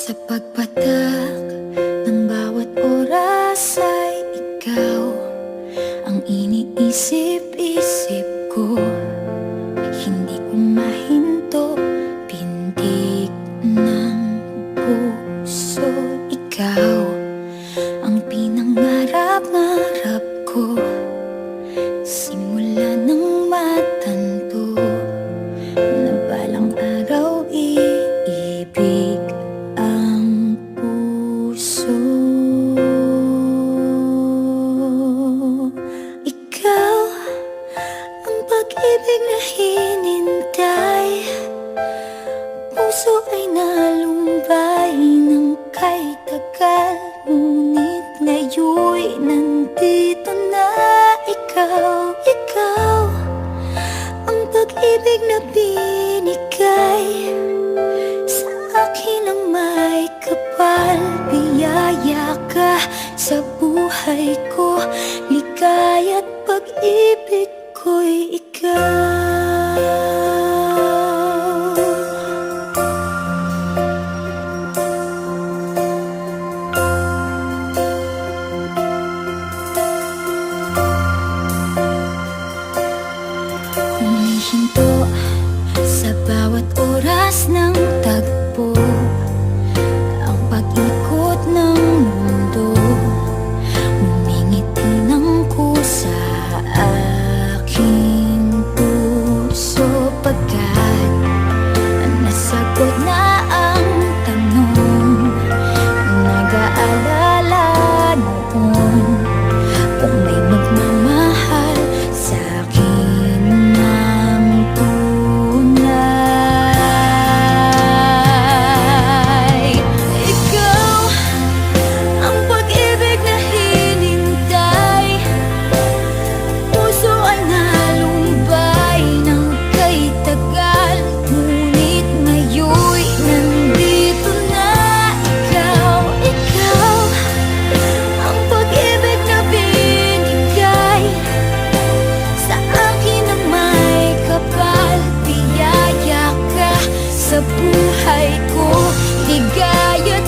Sa pagpatak ng bawat oras ay ikaw ang iniisip-isip ko. Hindi ko mahinto, pintig ng puso. Ikaw ang pinangarap-ngarap ko, simula ng matanto na balang araw iibig ang puso. Ikaw ang pag-ibig na hinintay, puso ay nalumbay ng kay tagal, ngunit ngayon'y nandito na ikaw. Ikaw ang pag-ibig na binigay sa akin ang may kapal. Biyaya ka sa buhay ko, ligaya't pag-ibig ko'y ikaw. Humihinto sa bawat oras ng tagpo, ang pag-ikot ng mundo, ngumingiti ng kusa aking puso. Pagkat nasagot na ang tanong, nag-aalala noon kung may magmamahal sa'kin ng tunay. Ikaw ang pag-ibig na hinintay, puso ay nalumbay ng kay tagal, ngunit ngayon'y nandito na ikaw. Ikaw ang pag-ibig na binigay sa akin ang may kapal. Biyaya ka sa buhay ko, ligaya't